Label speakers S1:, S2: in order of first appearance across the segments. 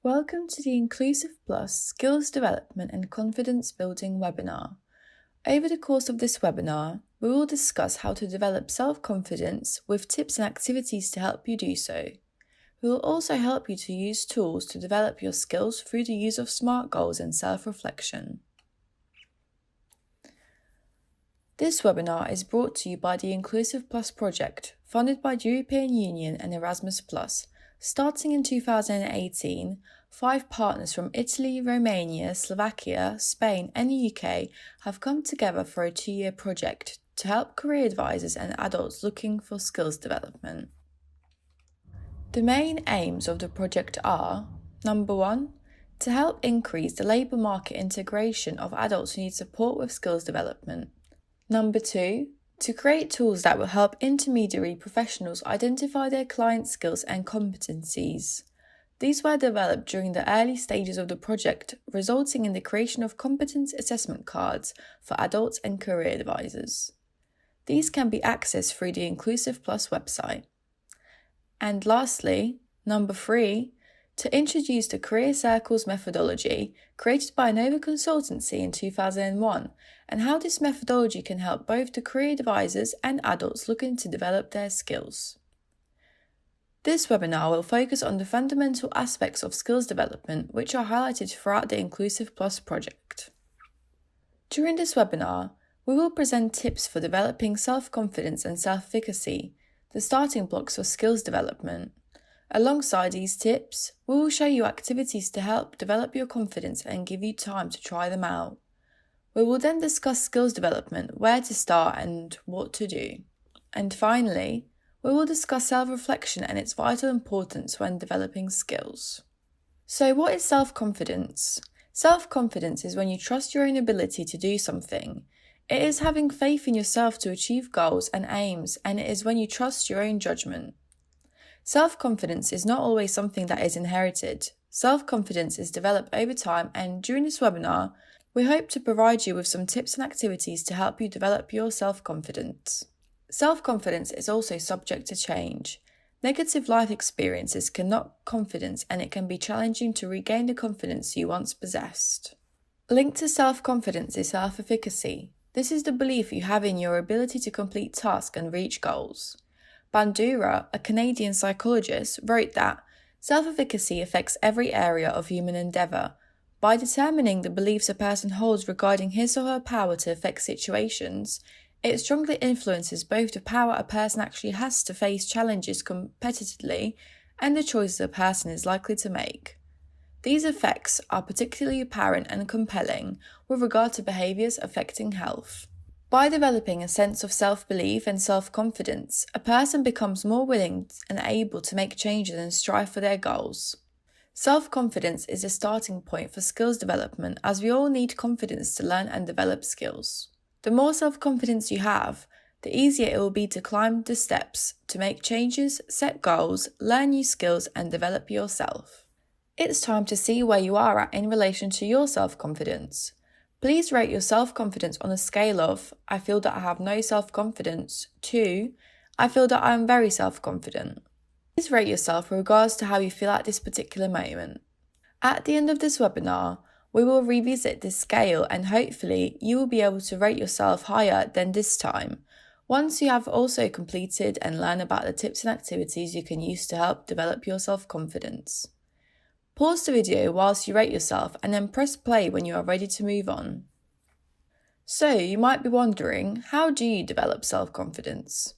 S1: Welcome to the Inclusive Plus Skills Development and Confidence Building webinar. Over the course of this webinar, we will discuss how to develop self-confidence with tips and activities to help you do so. We will also help you to use tools to develop your skills through the use of SMART goals and self-reflection. This webinar is brought to you by the Inclusive Plus project, funded by the European Union and Erasmus+. Starting in 2018, 5 partners from Italy, Romania, Slovakia, Spain and the UK have come together for a 2-year project to help career advisors and adults looking for skills development. The main aims of the project are: number 1, to help increase the labour market integration of adults who need support with skills development. Number 2, to create tools that will help intermediary professionals identify their clients' skills and competencies. These were developed during the early stages of the project, resulting in the creation of competence assessment cards for adults and career advisors. These can be accessed through the Inclusive Plus website. And lastly, number 3, to introduce the Career Circles methodology created by Nova Consultancy in 2001, and how this methodology can help both the career advisors and adults looking to develop their skills. This webinar will focus on the fundamental aspects of skills development which are highlighted throughout the Inclusive Plus project. During this webinar, we will present tips for developing self-confidence and self-efficacy, the starting blocks for skills development. Alongside these tips, we will show you activities to help develop your confidence and give you time to try them out. We will then discuss skills development, where to start and what to do. And finally, we will discuss self-reflection and its vital importance when developing skills. So what is self-confidence? Self-confidence is when you trust your own ability to do something. It is having faith in yourself to achieve goals and aims, and it is when you trust your own judgment. Self-confidence is not always something that is inherited. Self-confidence is developed over time, and during this webinar, we hope to provide you with some tips and activities to help you develop your self-confidence. Self-confidence is also subject to change. Negative life experiences can knock confidence, and it can be challenging to regain the confidence you once possessed. Linked to self-confidence is self-efficacy. This is the belief you have in your ability to complete tasks and reach goals. Bandura, a Canadian psychologist, wrote that self-efficacy affects every area of human endeavour. By determining the beliefs a person holds regarding his or her power to affect situations, it strongly influences both the power a person actually has to face challenges competitively and the choices a person is likely to make. These effects are particularly apparent and compelling with regard to behaviours affecting health. By developing a sense of self-belief and self-confidence, a person becomes more willing and able to make changes and strive for their goals. Self-confidence is a starting point for skills development, as we all need confidence to learn and develop skills. The more self-confidence you have, the easier it will be to climb the steps, to make changes, set goals, learn new skills and develop yourself. It's time to see where you are at in relation to your self-confidence. Please rate your self-confidence on a scale of, I feel that I have no self-confidence, to, I feel that I am very self-confident. Please rate yourself with regards to how you feel at this particular moment. At the end of this webinar, we will revisit this scale and hopefully you will be able to rate yourself higher than this time, once you have also completed and learned about the tips and activities you can use to help develop your self-confidence. Pause the video whilst you rate yourself and then press play when you are ready to move on. So you might be wondering, how do you develop self-confidence?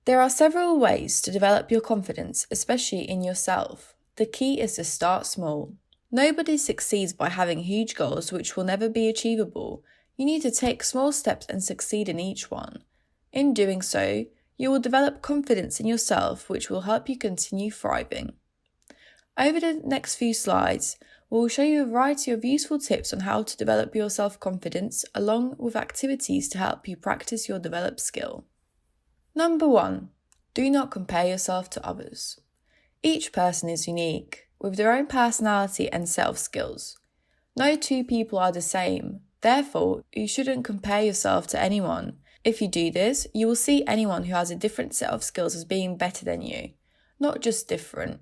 S1: There are several ways to develop your confidence, especially in yourself. The key is to start small. Nobody succeeds by having huge goals which will never be achievable. You need to take small steps and succeed in each one. In doing so, you will develop confidence in yourself which will help you continue thriving. Over the next few slides, we will show you a variety of useful tips on how to develop your self-confidence along with activities to help you practice your developed skill. Number 1. Do not compare yourself to others. Each person is unique, with their own personality and set of skills. No two people are the same, therefore you shouldn't compare yourself to anyone. If you do this, you will see anyone who has a different set of skills as being better than you, not just different.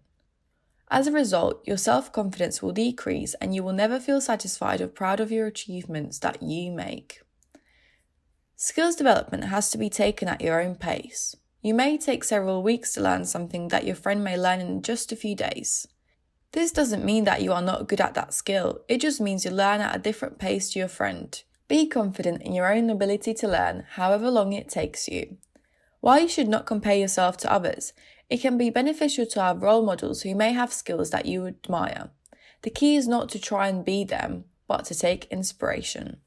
S1: As a result, your self-confidence will decrease and you will never feel satisfied or proud of your achievements that you make. Skills development has to be taken at your own pace. You may take several weeks to learn something that your friend may learn in just a few days. This doesn't mean that you are not good at that skill, it just means you learn at a different pace to your friend. Be confident in your own ability to learn, however long it takes you. While you should not compare yourself to others, it can be beneficial to have role models who may have skills that you admire. The key is not to try and be them, but to take inspiration.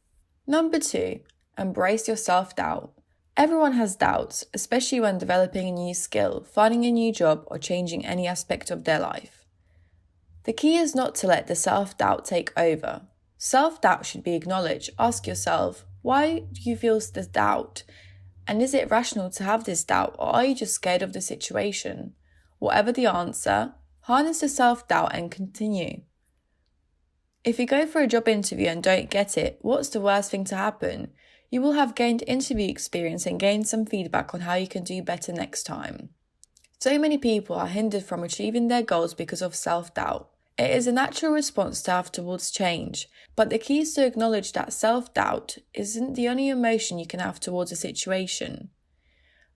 S1: Number 2, embrace your self-doubt. Everyone has doubts, especially when developing a new skill, finding a new job, or changing any aspect of their life. The key is not to let the self-doubt take over. Self-doubt should be acknowledged. Ask yourself, why do you feel this doubt? And is it rational to have this doubt, or are you just scared of the situation? Whatever the answer, harness the self-doubt and continue. If you go for a job interview and don't get it, what's the worst thing to happen? You will have gained interview experience and gained some feedback on how you can do better next time. So many people are hindered from achieving their goals because of self-doubt. It is a natural response to have towards change, but the key is to acknowledge that self-doubt isn't the only emotion you can have towards a situation.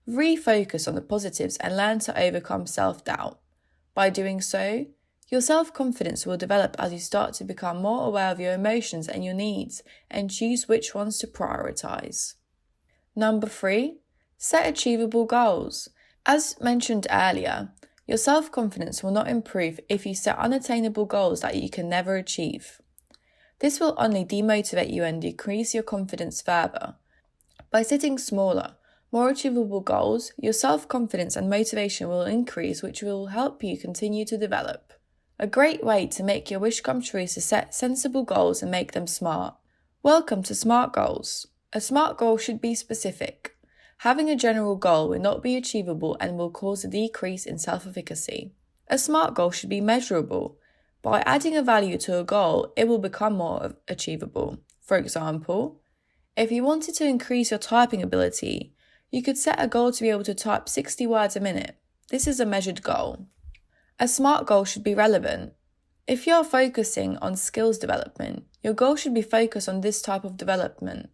S1: Refocus on the positives and learn to overcome self-doubt. By doing so, your self-confidence will develop as you start to become more aware of your emotions and your needs and choose which ones to prioritize. Number 3, set achievable goals. As mentioned earlier, your self-confidence will not improve if you set unattainable goals that you can never achieve. This will only demotivate you and decrease your confidence further. By setting smaller, more achievable goals, your self-confidence and motivation will increase, which will help you continue to develop. A great way to make your wish come true is to set sensible goals and make them smart. Welcome to SMART goals. A SMART goal should be specific. Having a general goal will not be achievable and will cause a decrease in self-efficacy. A SMART goal should be measurable. By adding a value to a goal, it will become more achievable. For example, if you wanted to increase your typing ability, you could set a goal to be able to type 60 words a minute. This is a measured goal. A SMART goal should be relevant. If you are focusing on skills development, your goal should be focused on this type of development.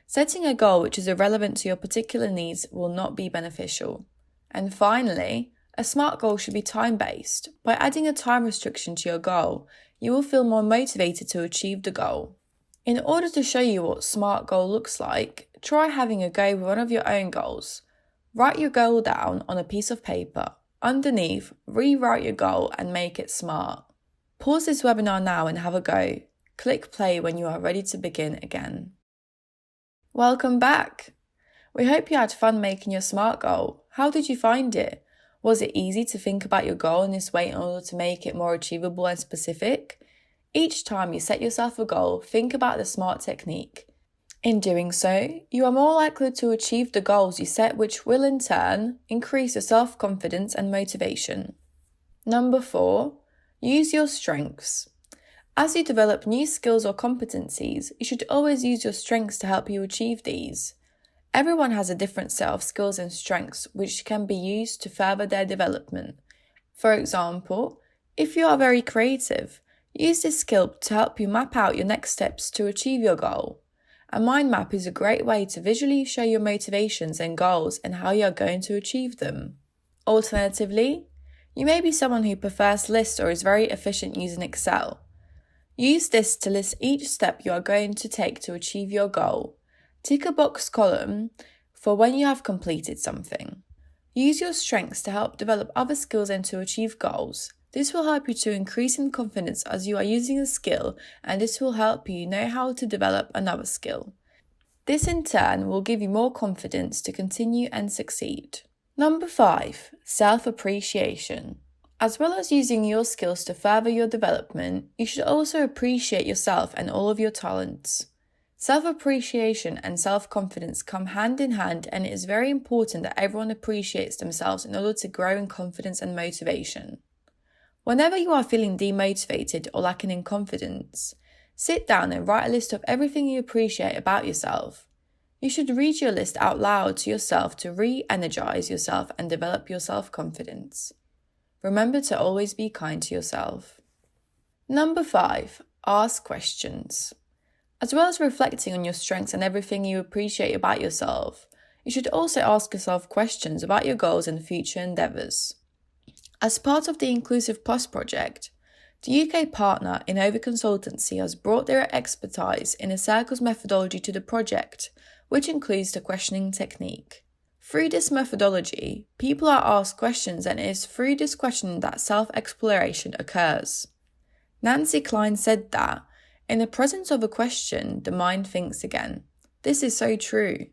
S1: Setting a goal which is irrelevant to your particular needs will not be beneficial. And finally, a SMART goal should be time-based. By adding a time restriction to your goal, you will feel more motivated to achieve the goal. In order to show you what SMART goal looks like, try having a go with one of your own goals. Write your goal down on a piece of paper. Underneath, rewrite your goal and make it SMART. Pause this webinar now and have a go. Click play when you are ready to begin again. Welcome back! We hope you had fun making your SMART goal. How did you find it? Was it easy to think about your goal in this way in order to make it more achievable and specific? Each time you set yourself a goal, think about the SMART technique. In doing so, you are more likely to achieve the goals you set, which will in turn increase your self-confidence and motivation. Number 4, use your strengths. As you develop new skills or competencies, you should always use your strengths to help you achieve these. Everyone has a different set of skills and strengths which can be used to further their development. For example, if you are very creative, use this skill to help you map out your next steps to achieve your goal. A mind map is a great way to visually show your motivations and goals and how you are going to achieve them. Alternatively, you may be someone who prefers lists or is very efficient using Excel. Use this to list each step you are going to take to achieve your goal. Tick a box column for when you have completed something. Use your strengths to help develop other skills and to achieve goals. This will help you to increase in confidence as you are using a skill, and this will help you know how to develop another skill. This in turn will give you more confidence to continue and succeed. Number 5, self-appreciation. As well as using your skills to further your development, you should also appreciate yourself and all of your talents. Self-appreciation and self-confidence come hand in hand, and it is very important that everyone appreciates themselves in order to grow in confidence and motivation. Whenever you are feeling demotivated or lacking in confidence, sit down and write a list of everything you appreciate about yourself. You should read your list out loud to yourself to re-energize yourself and develop your self-confidence. Remember to always be kind to yourself. Number 5, ask questions. As well as reflecting on your strengths and everything you appreciate about yourself, you should also ask yourself questions about your goals and future endeavours. As part of the Inclusive Plus project, the UK partner Innova Consultancy has brought their expertise in a circles methodology to the project, which includes the questioning technique. Through this methodology, people are asked questions, and it is through this questioning that self-exploration occurs. Nancy Klein said that, in the presence of a question, the mind thinks again. This is so true.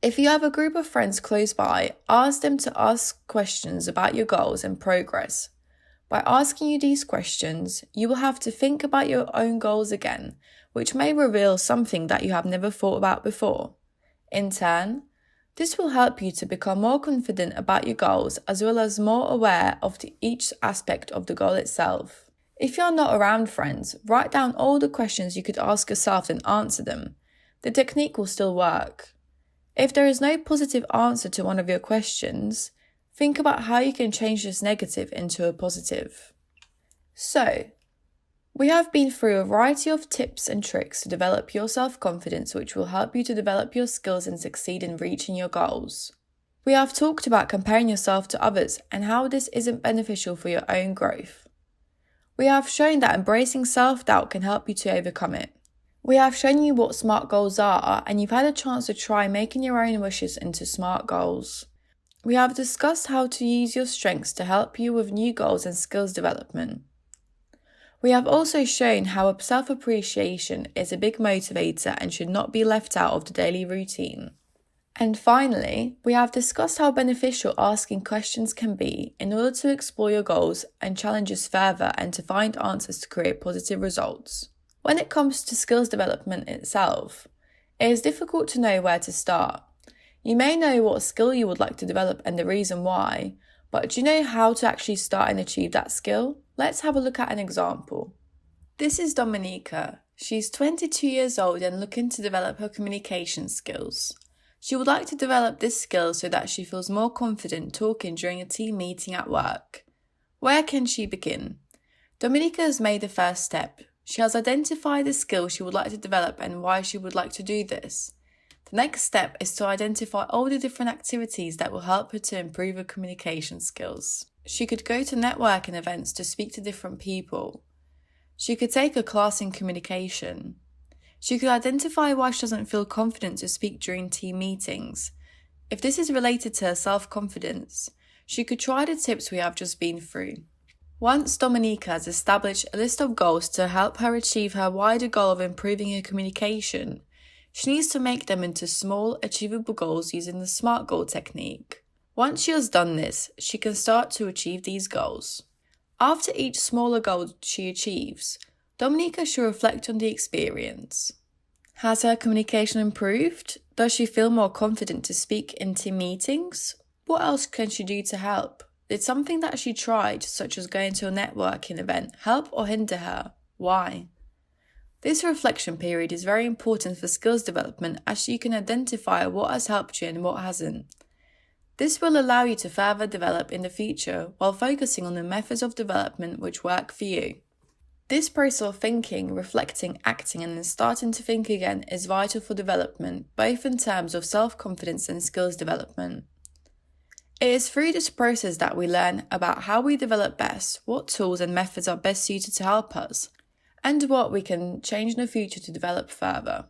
S1: If you have a group of friends close by, ask them to ask questions about your goals and progress. By asking you these questions, you will have to think about your own goals again, which may reveal something that you have never thought about before. In turn, this will help you to become more confident about your goals as well as more aware of each aspect of the goal itself. If you are not around friends, write down all the questions you could ask yourself and answer them. The technique will still work. If there is no positive answer to one of your questions, think about how you can change this negative into a positive. So, we have been through a variety of tips and tricks to develop your self-confidence, which will help you to develop your skills and succeed in reaching your goals. We have talked about comparing yourself to others and how this isn't beneficial for your own growth. We have shown that embracing self-doubt can help you to overcome it. We have shown you what SMART goals are, and you've had a chance to try making your own wishes into SMART goals. We have discussed how to use your strengths to help you with new goals and skills development. We have also shown how self-appreciation is a big motivator and should not be left out of the daily routine. And finally, we have discussed how beneficial asking questions can be in order to explore your goals and challenges further and to find answers to create positive results. When it comes to skills development itself, it is difficult to know where to start. You may know what skill you would like to develop and the reason why, but do you know how to actually start and achieve that skill? Let's have a look at an example. This is Dominika. She's 22 years old and looking to develop her communication skills. She would like to develop this skill so that she feels more confident talking during a team meeting at work. Where can she begin? Dominika has made the first step. She has identified the skill she would like to develop and why she would like to do this. The next step is to identify all the different activities that will help her to improve her communication skills. She could go to networking events to speak to different people. She could take a class in communication. She could identify why she doesn't feel confident to speak during team meetings. If this is related to her self-confidence, she could try the tips we have just been through. Once Dominika has established a list of goals to help her achieve her wider goal of improving her communication, she needs to make them into small, achievable goals using the SMART goal technique. Once she has done this, she can start to achieve these goals. After each smaller goal she achieves, Dominika should reflect on the experience. Has her communication improved? Does she feel more confident to speak in team meetings? What else can she do to help? Did something that she tried, such as going to a networking event, help or hinder her? Why? This reflection period is very important for skills development as you can identify what has helped you and what hasn't. This will allow you to further develop in the future while focusing on the methods of development which work for you. This process of thinking, reflecting, acting and then starting to think again is vital for development, both in terms of self-confidence and skills development. It is through this process that we learn about how we develop best, what tools and methods are best suited to help us, and what we can change in the future to develop further.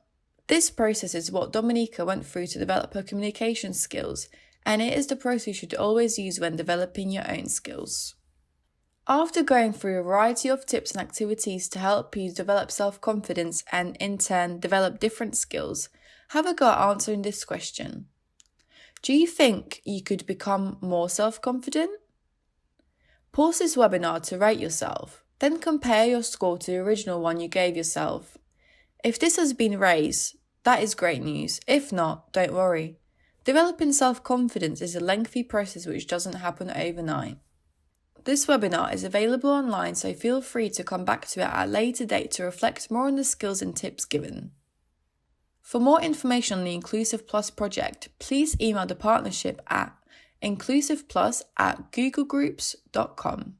S1: This process is what Dominika went through to develop her communication skills, and it is the process you should always use when developing your own skills. After going through a variety of tips and activities to help you develop self-confidence and in turn develop different skills, have a go at answering this question. Do you think you could become more self-confident? Pause this webinar to rate yourself, then compare your score to the original one you gave yourself. If this has been raised, that is great news. If not, don't worry. Developing self-confidence is a lengthy process which doesn't happen overnight. This webinar is available online, so feel free to come back to it at a later date to reflect more on the skills and tips given. For more information on the Inclusive Plus project, please email the partnership at inclusiveplus@googlegroups.com.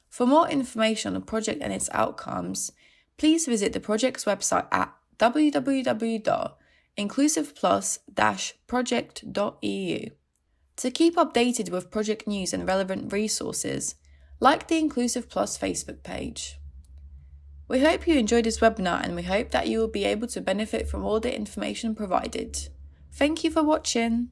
S1: For more information on the project and its outcomes, please visit the project's website at www.inclusiveplus-project.eu. To keep updated with project news and relevant resources, like the Inclusive Plus Facebook page. We hope you enjoyed this webinar and we hope that you will be able to benefit from all the information provided. Thank you for watching.